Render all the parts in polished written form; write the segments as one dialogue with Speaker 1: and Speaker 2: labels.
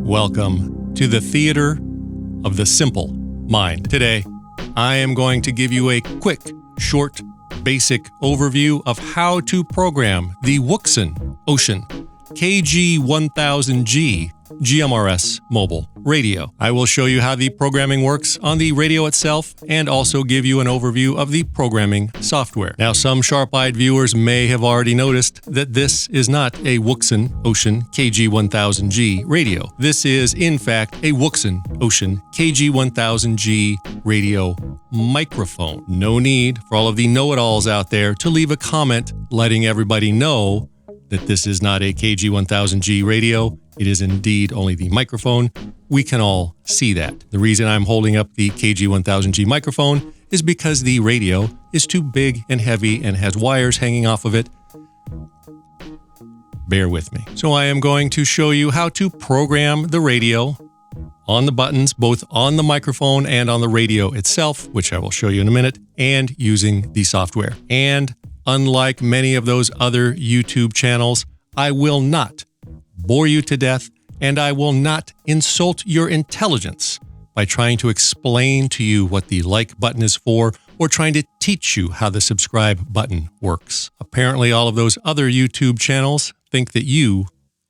Speaker 1: Welcome to the Theater of the Simple Mind. Today, I am going to give you a quick, short, basic overview of how to program the Wouxun KG-1000G GMRS mobile radio. I will show you how the programming works on the radio itself and also give you an overview of the programming software. Now, some sharp-eyed viewers may have already noticed that this is not a Wouxun KG-1000G radio. This is, in fact, a Wouxun KG-1000G radio microphone. No need for all of the know-it-alls out there to leave a comment letting everybody know that this is not a KG-1000G radio. It is indeed only the microphone. We can all see that. The reason I'm holding up the KG-1000G microphone is because the radio is too big and heavy and has wires hanging off of it. Bear with me. So I am going to show you how to program the radio on the buttons, both on the microphone and on the radio itself, which I will show you in a minute, and using the software. And unlike many of those other YouTube channels, I will not bore you to death, and I will not insult your intelligence by trying to explain to you what the like button is for or trying to teach you how the subscribe button works. Apparently, all of those other YouTube channels think that you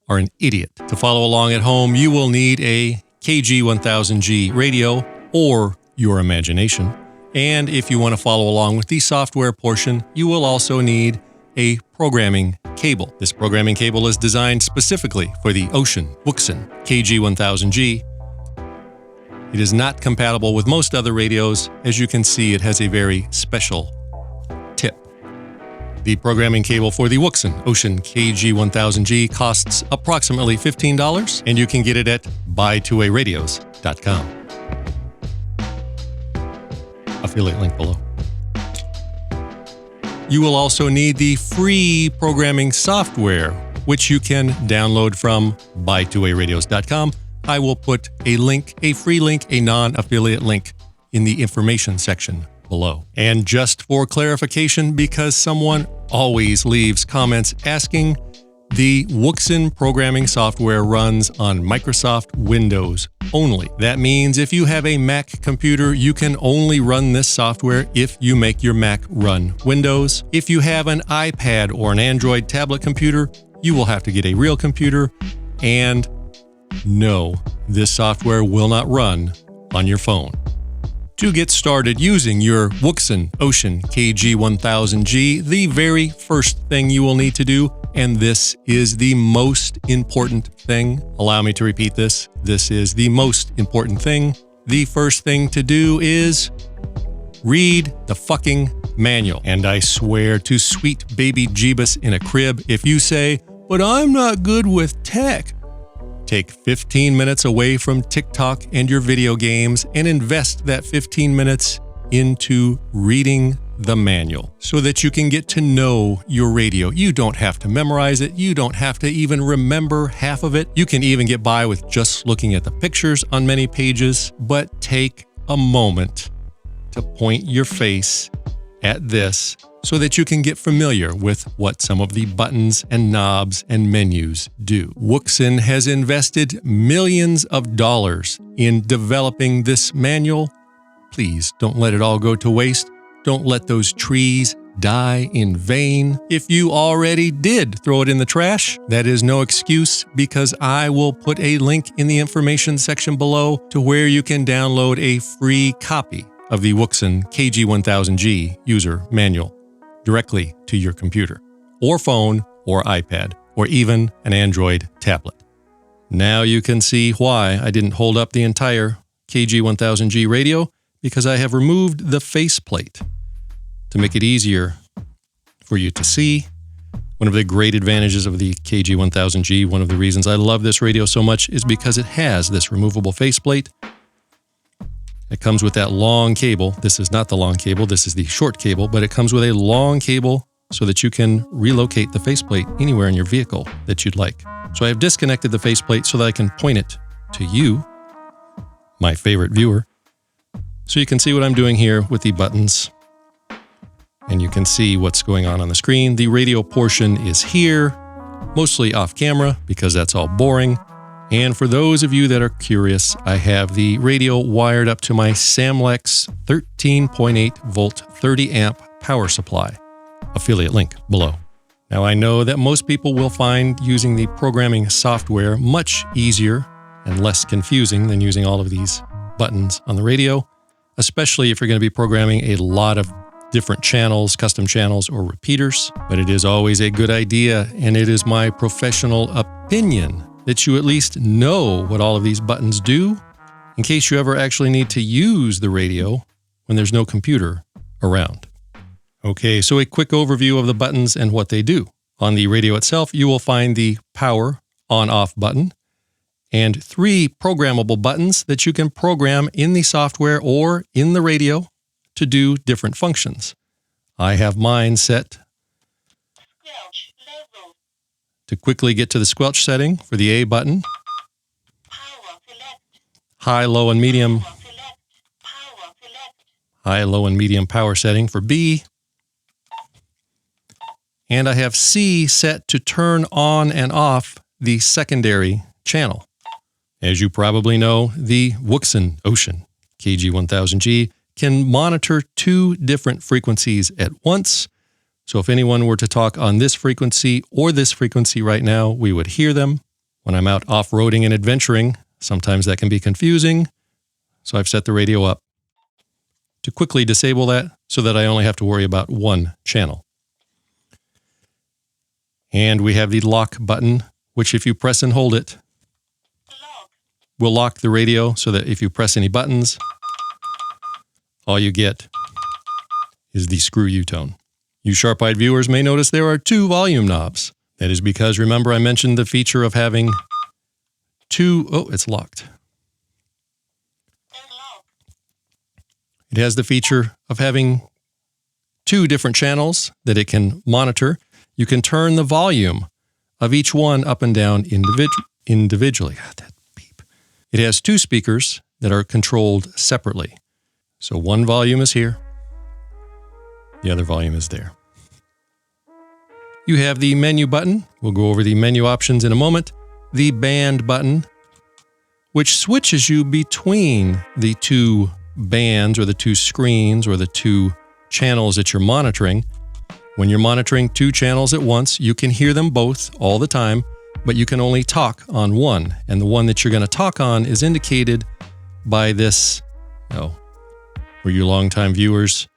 Speaker 1: are an idiot. To follow along at home, you will need a KG-1000G radio or your imagination. And if you want to follow along with the software portion, you will also need a programming cable. This programming cable is designed specifically for the Wouxun KG-1000G. It is not compatible with most other radios. As you can see, it has a very special tip. The programming cable for the Wouxun KG-1000G costs approximately $15, and you can get it at buytoaradios.com. Affiliate link below. You will also need the free programming software, which you can download from buytoaradios.com. I will put a link, a free link, a non-affiliate link in the information section below. And just for clarification, because someone always leaves comments asking, the Wouxun programming software runs on Microsoft Windows only. That means if you have a Mac computer, you can only run this software if you make your Mac run Windows. If you have an iPad or an Android tablet computer, you will have to get a real computer. And no, this software will not run on your phone. To get started using your Wouxun KG-1000G, the very first thing you will need to do, and this is the most important thing. Allow me to repeat this. This is the most important thing. The first thing to do is read the fucking manual. And I swear to sweet baby Jeebus in a crib, if you say, "But I'm not good with tech," take 15 minutes away from TikTok and your video games and invest that 15 minutes into reading the manual so that you can get to know your radio. You don't have to memorize it. You don't have to even remember half of it. You can even get by with just looking at the pictures on many pages, but take a moment to point your face at this so that you can get familiar with what some of the buttons and knobs and menus do. Wouxun has invested millions of dollars in developing this manual. Please don't let it all go to waste. Don't let those trees die in vain. If you already did throw it in the trash, that is no excuse, because I will put a link in the information section below to where you can download a free copy of the Wouxun KG-1000G user manual directly to your computer, or phone, or iPad, or even an Android tablet. Now you can see why I didn't hold up the entire KG-1000G radio, because I have removed the faceplate to make it easier for you to see. One of the great advantages of the KG-1000G, one of the reasons I love this radio so much, is because it has this removable faceplate. It comes with that long cable. This is not the long cable, this is the short cable, but it comes with a long cable so that you can relocate the faceplate anywhere in your vehicle that you'd like. So I have disconnected the faceplate so that I can point it to you, my favorite viewer, so you can see what I'm doing here with the buttons. And you can see what's going on the screen. The radio portion is here, mostly off camera because that's all boring. And for those of you that are curious, I have the radio wired up to my Samlex 13.8 volt 30 amp power supply. Affiliate link below. Now I know that most people will find using the programming software much easier and less confusing than using all of these buttons on the radio, especially if you're going to be programming a lot of different channels, custom channels, or repeaters. But it is always a good idea, and it is my professional opinion that you at least know what all of these buttons do in case you ever actually need to use the radio when there's no computer around. Okay, so a quick overview of the buttons and what they do. On the radio itself, you will find the power on-off button and 3 programmable buttons that you can program in the software or in the radio to do different functions. I have mine set to quickly get to the squelch setting for the A button, high, low, and medium power setting for B, and I have C set to turn on and off the secondary channel. As you probably know, the Wouxun KG1000G can monitor 2 different frequencies at once. So if anyone were to talk on this frequency or this frequency right now, we would hear them. When I'm out off-roading and adventuring, sometimes that can be confusing. So I've set the radio up to quickly disable that so that I only have to worry about 1 channel. And we have the lock button, which if you press and hold it, will lock the radio so that if you press any buttons, all you get is the screw you tone. You sharp-eyed viewers may notice there are 2 volume knobs. That is because, remember, I mentioned the feature of having 2... Oh, it's locked. It has the feature of having 2 different channels that it can monitor. You can turn the volume of each one up and down individually. God, that beep. It has 2 speakers that are controlled separately. So one volume is here. The other volume is there. You have the menu button. We'll go over the menu options in a moment. The band button, which switches you between the 2 bands or the 2 screens or the 2 channels that you're monitoring. When you're monitoring 2 channels at once, you can hear them both all the time, but you can only talk on one. And the one that you're going to talk on is indicated by this. For you longtime viewers,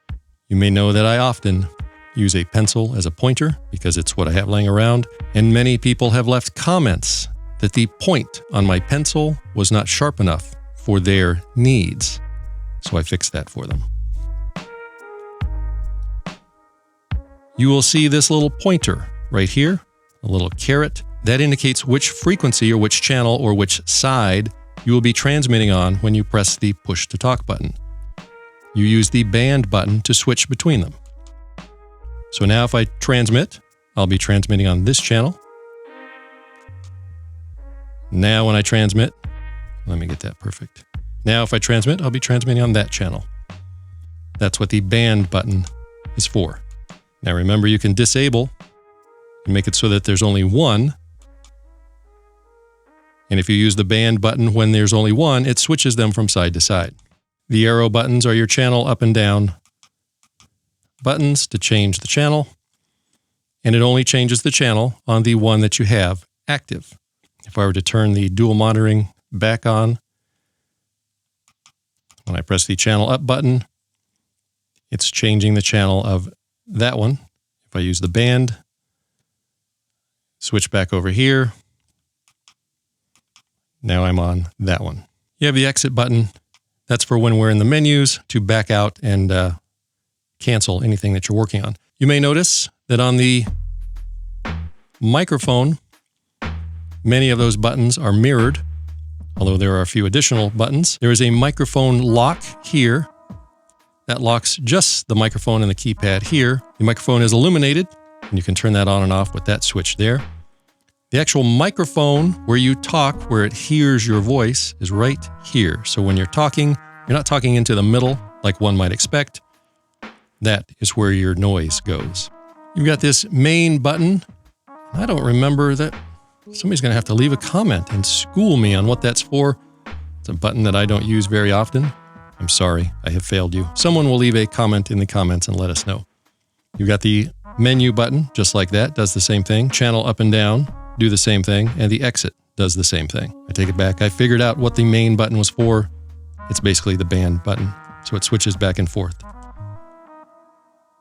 Speaker 1: you may know that I often use a pencil as a pointer because it's what I have laying around. And many people have left comments that the point on my pencil was not sharp enough for their needs. So I fixed that for them. You will see this little pointer right here, a little caret. That indicates which frequency or which channel or which side you will be transmitting on when you press the push to talk button. You use the band button to switch between them. So now if I transmit, I'll be transmitting on this channel. Now when I transmit, let me get that perfect. Now if I transmit, I'll be transmitting on that channel. That's what the band button is for. Now remember, you can disable and make it so that there's only 1. And if you use the band button when there's only 1, it switches them from side to side. The arrow buttons are your channel up and down buttons to change the channel. And it only changes the channel on the one that you have active. If I were to turn the dual monitoring back on, when I press the channel up button, it's changing the channel of that one. If I use the band, switch back over here, now I'm on that one. You have the exit button. That's for when we're in the menus to back out and cancel anything that you're working on. You may notice that on the microphone, many of those buttons are mirrored, although there are a few additional buttons. There is a microphone lock here that locks just the microphone and the keypad here. The microphone is illuminated, and you can turn that on and off with that switch there. The actual microphone where you talk, where it hears your voice, is right here. So when you're talking, you're not talking into the middle like one might expect. That is where your noise goes. You've got this main button. I don't remember that. Somebody's going to have to leave a comment and school me on what that's for. It's a button that I don't use very often. I'm sorry, I have failed you. Someone will leave a comment in the comments and let us know. You've got the menu button, just like that, does the same thing. Channel up and down, do the same thing. And the exit does the same thing. I take it back. I figured out what the main button was for. It's basically the band button. So it switches back and forth.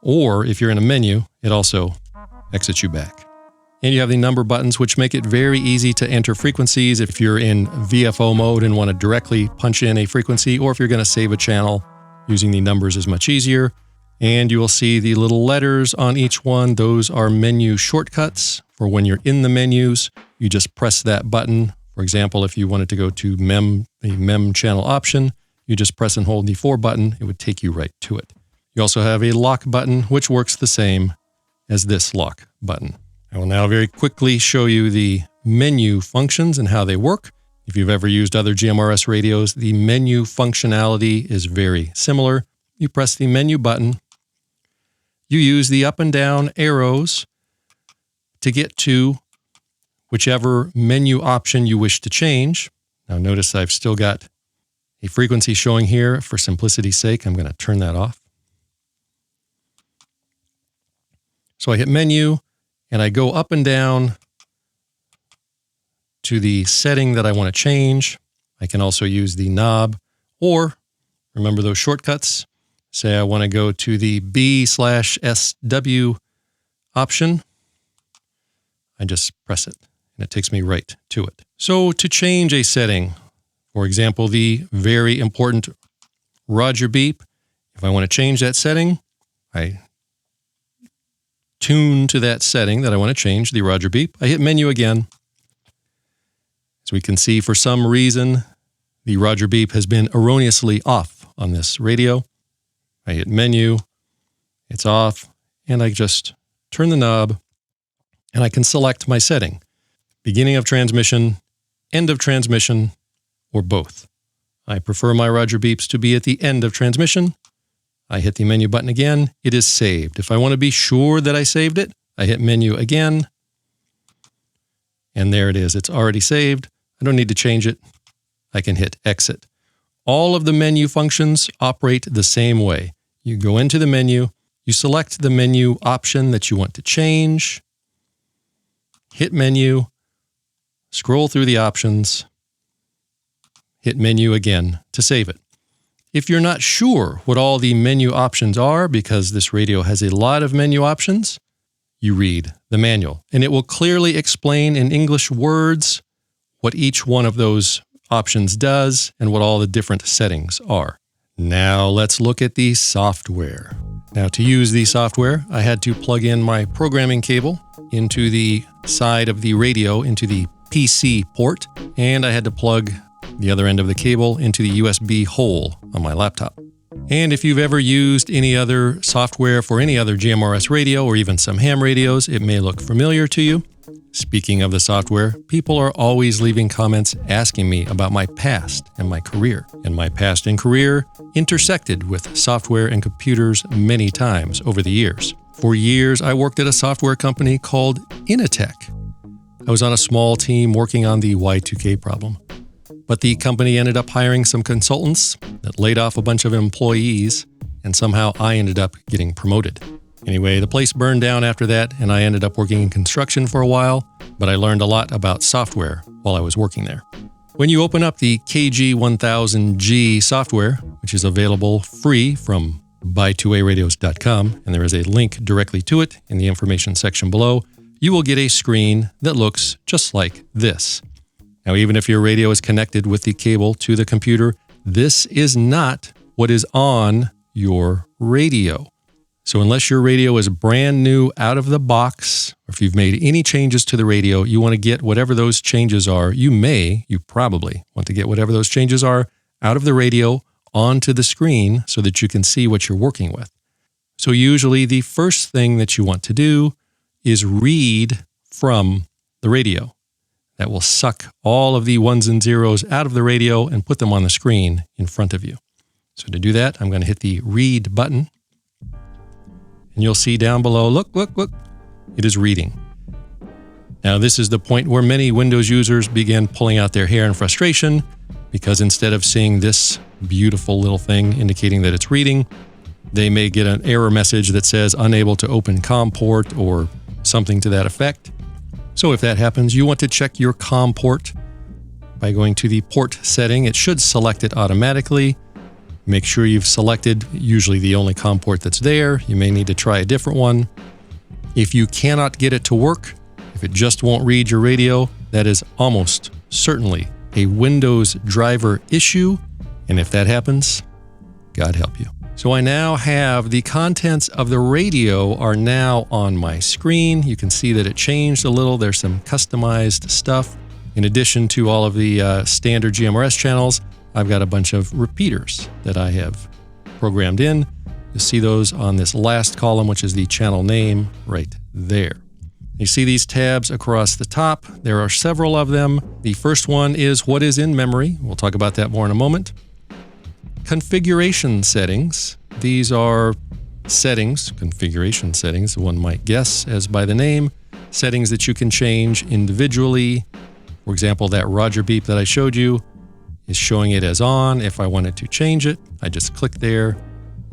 Speaker 1: Or if you're in a menu, it also exits you back. And you have the number buttons, which make it very easy to enter frequencies if you're in VFO mode and want to directly punch in a frequency, or if you're going to save a channel, using the numbers is much easier. And you will see the little letters on each one. Those are menu shortcuts for when you're in the menus. You just press that button. For example, if you wanted to go to the mem channel option, you just press and hold the 4 button. It would take you right to it. You also have a lock button, which works the same as this lock button. I will now very quickly show you the menu functions and how they work. If you've ever used other GMRS radios, the menu functionality is very similar. You press the menu button. You use the up and down arrows to get to whichever menu option you wish to change. Now notice I've still got a frequency showing here. For simplicity's sake, I'm going to turn that off. So I hit menu and I go up and down to the setting that I want to change. I can also use the knob, or remember those shortcuts. Say I want to go to the B/SW option. I just press it and it takes me right to it. So to change a setting, for example, the very important Roger beep, if I want to change that setting, I tune to that setting that I want to change, the Roger beep. I hit menu again. As we can see, for some reason, the Roger beep has been erroneously off on this radio. I hit menu, it's off, and I just turn the knob, and I can select my setting. Beginning of transmission, end of transmission, or both. I prefer my Roger beeps to be at the end of transmission. I hit the menu button again, it is saved. If I want to be sure that I saved it, I hit menu again, and there it is. It's already saved. I don't need to change it. I can hit exit. All of the menu functions operate the same way. You go into the menu, you select the menu option that you want to change, hit menu, scroll through the options, hit menu again to save it. If you're not sure what all the menu options are, because this radio has a lot of menu options, you read the manual, and it will clearly explain in English words what each one of those options does and what all the different settings are. Now let's look at the software. Now to use the software, I had to plug in my programming cable into the side of the radio into the PC port, and I had to plug the other end of the cable into the USB hole on my laptop. And if you've ever used any other software for any other GMRS radio or even some ham radios, it may look familiar to you. Speaking of the software, people are always leaving comments asking me about my past and my career. And my past and career intersected with software and computers many times over the years. For years, I worked at a software company called Initech. I was on a small team working on the Y2K problem. But the company ended up hiring some consultants that laid off a bunch of employees, and somehow I ended up getting promoted. Anyway, the place burned down after that, and I ended up working in construction for a while, but I learned a lot about software while I was working there. When you open up the KG1000G software, which is available free from buy2aradios.com, and there is a link directly to it in the information section below, you will get a screen that looks just like this. Now, even if your radio is connected with the cable to the computer, this is not what is on your radio. So unless your radio is brand new out of the box, or if you've made any changes to the radio, you want to get whatever those changes are. You probably want to get whatever those changes are out of the radio onto the screen so that you can see what you're working with. So usually the first thing that you want to do is read from the radio. That will suck all of the ones and zeros out of the radio and put them on the screen in front of you. So to do that, I'm going to hit the read button. And you'll see down below, look, it is reading. Now, this is the point where many Windows users begin pulling out their hair in frustration, because instead of seeing this beautiful little thing indicating that it's reading, they may get an error message that says unable to open COM port or something to that effect. So if that happens, you want to check your COM port by going to the port setting. It should select it automatically. Make sure you've selected usually the only COM port that's there. You may need to try a different one. If you cannot get it to work, if it just won't read your radio, that is almost certainly a Windows driver issue. And if that happens, God help you. So I now have the contents of the radio are now on my screen. You can see that it changed a little. There's some customized stuff. In addition to all of the standard GMRS channels, I've got a bunch of repeaters that I have programmed in. You'll see those on this last column, which is the channel name right there. You see these tabs across the top. There are several of them. The first one is what is in memory. We'll talk about that more in a moment. Configuration settings. These are settings, configuration settings, one might guess as by the name, settings that you can change individually. For example, that Roger beep that I showed you is showing it as on. If I wanted to change it, I just click there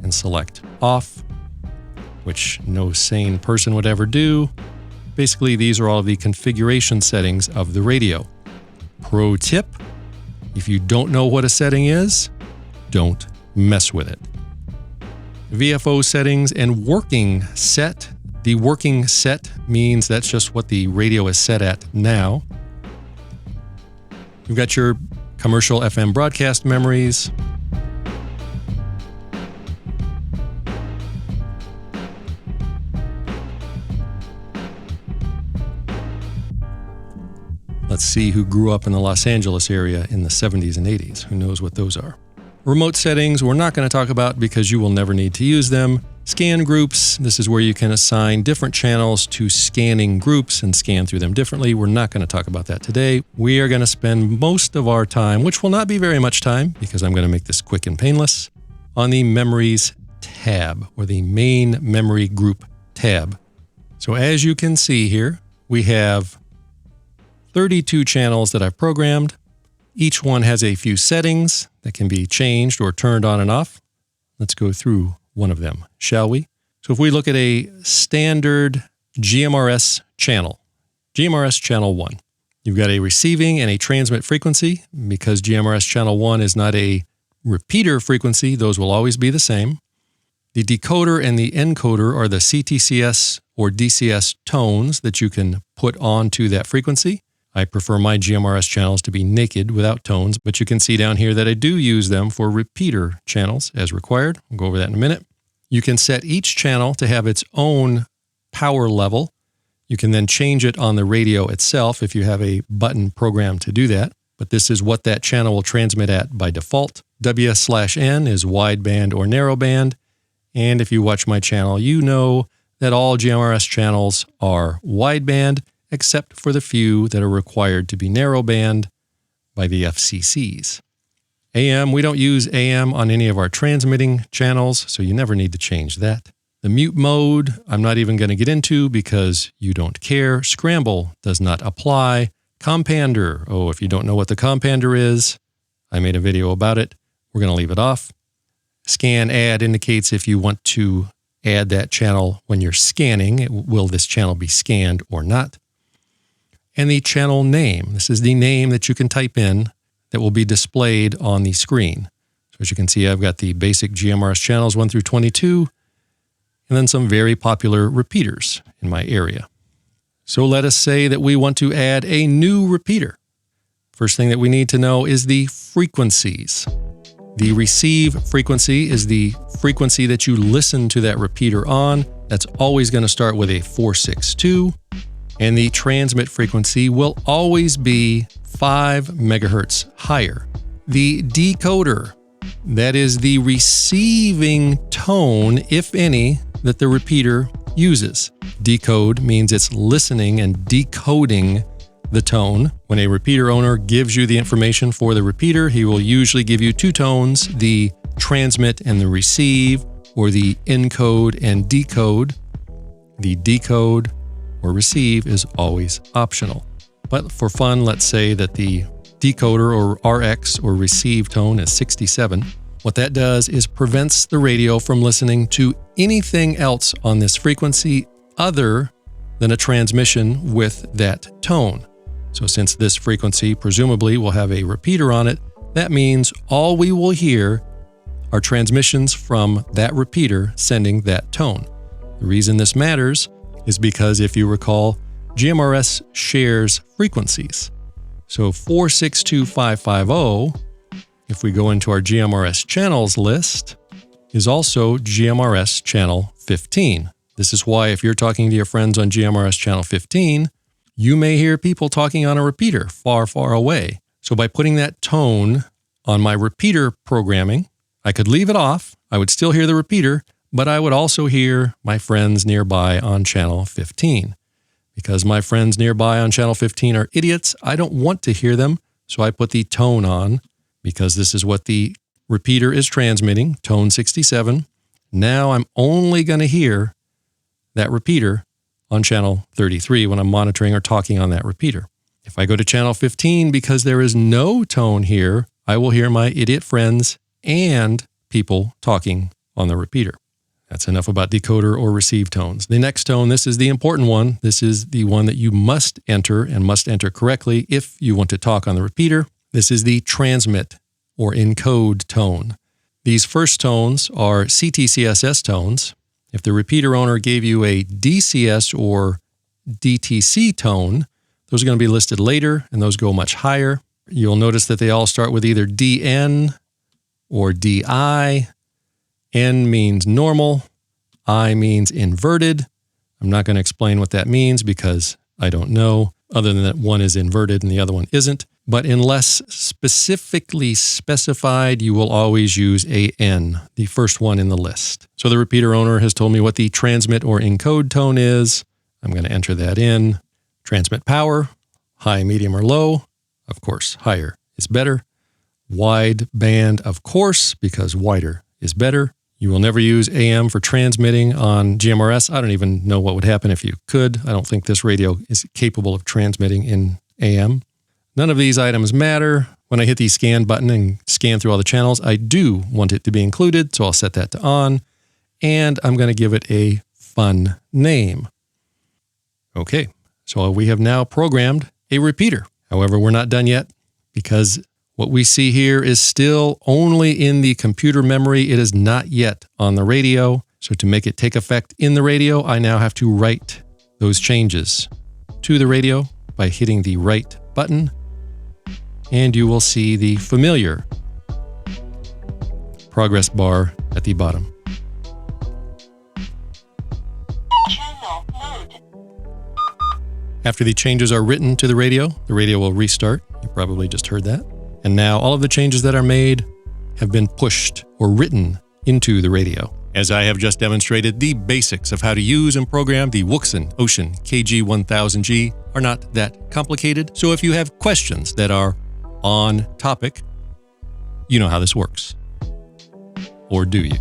Speaker 1: and select off, which no sane person would ever do. Basically, these are all of the configuration settings of the radio. Pro tip, if you don't know what a setting is, don't mess with it. VFO settings and working set. The working set means that's just what the radio is set at now. You've got your commercial FM broadcast memories. Let's see who grew up in the Los Angeles area in the 70s and 80s. Who knows what those are? Remote settings, we're not going to talk about because you will never need to use them. Scan groups, this is where you can assign different channels to scanning groups and scan through them differently. We're not going to talk about that today. We are going to spend most of our time, which will not be very much time because I'm going to make this quick and painless, on the Memories tab, or the Main Memory Group tab. So as you can see here, we have 32 channels that I've programmed. Each one has a few settings that can be changed or turned on and off. Let's go through one of them, shall we? So if we look at a standard GMRS channel, GMRS channel 1, you've got a receiving and a transmit frequency. Because GMRS channel 1 is not a repeater frequency, those will always be the same. The decoder and the encoder are the CTCS or DCS tones that you can put onto that frequency. I prefer my GMRS channels to be naked without tones, but you can see down here that I do use them for repeater channels as required. We'll go over that in a minute. You can set each channel to have its own power level. You can then change it on the radio itself if you have a button programmed to do that, but this is what that channel will transmit at by default. W/N is wideband or narrowband, and if you watch my channel, you know that all GMRS channels are wideband, except for the few that are required to be narrowband by the FCCs. AM, we don't use AM on any of our transmitting channels, so you never need to change that. The mute mode, I'm not even going to get into because you don't care. Scramble does not apply. Compander, oh, if you don't know what the compander is, I made a video about it. We're going to leave it off. Scan add indicates if you want to add that channel when you're scanning. Will this channel be scanned or not? And the channel name. This is the name that you can type in that will be displayed on the screen. So as you can see, I've got the basic GMRS channels 1 through 22, and then some very popular repeaters in my area. So let us say that we want to add a new repeater. First thing that we need to know is the frequencies. The receive frequency is the frequency that you listen to that repeater on. That's always going to start with a 462. And the transmit frequency will always be 5 megahertz higher. The decoder, that is the receiving tone, if any, that the repeater uses. Decode means it's listening and decoding the tone. When a repeater owner gives you the information for the repeater, he will usually give you two tones, the transmit and the receive, or the encode and decode. The decode or receive is always optional. But for fun, let's say that the decoder or RX or receive tone is 67. What that does is prevents the radio from listening to anything else on this frequency other than a transmission with that tone. So since this frequency presumably will have a repeater on it, that means all we will hear are transmissions from that repeater sending that tone. The reason this matters is because if you recall, GMRS shares frequencies. So 462550, if we go into our GMRS channels list, is also GMRS channel 15. This is why if you're talking to your friends on GMRS channel 15, you may hear people talking on a repeater far, far away. So by putting that tone on my repeater programming, I could leave it off, I would still hear the repeater, but I would also hear my friends nearby on channel 15. Because my friends nearby on channel 15 are idiots, I don't want to hear them, so I put the tone on, because this is what the repeater is transmitting, tone 67. Now I'm only going to hear that repeater on channel 33 when I'm monitoring or talking on that repeater. If I go to channel 15, because there is no tone here, I will hear my idiot friends and people talking on the repeater. That's enough about decoder or receive tones. The next tone, this is the important one. This is the one that you must enter and must enter correctly if you want to talk on the repeater. This is the transmit or encode tone. These first tones are CTCSS tones. If the repeater owner gave you a DCS or DTC tone, those are going to be listed later, and those go much higher. You'll notice that they all start with either DN or DI. N means normal, I means inverted. I'm not going to explain what that means because I don't know, other than that one is inverted and the other one isn't. But unless specifically specified, you will always use AN, the first one in the list. So the repeater owner has told me what the transmit or encode tone is. I'm going to enter that in. Transmit power, high, medium, or low. Of course, higher is better. Wide band, of course, because wider is better. You will never use AM for transmitting on GMRS. I don't even know what would happen if you could. I don't think this radio is capable of transmitting in AM. None of these items matter. When I hit the scan button and scan through all the channels, I do want it to be included, so I'll set that to on, and I'm going to give it a fun name. Okay, so we have now programmed a repeater. However, we're not done yet because what we see here is still only in the computer memory. It is not yet on the radio. So to make it take effect in the radio, I now have to write those changes to the radio by hitting the write button. And you will see the familiar progress bar at the bottom.
Speaker 2: Channel mode.
Speaker 1: After the changes are written to the radio will restart. You probably just heard that. And now all of the changes that are made have been pushed or written into the radio. As I have just demonstrated, the basics of how to use and program the Wouxun KG-1000G are not that complicated. So if you have questions that are on topic, you know how this works. Or do you?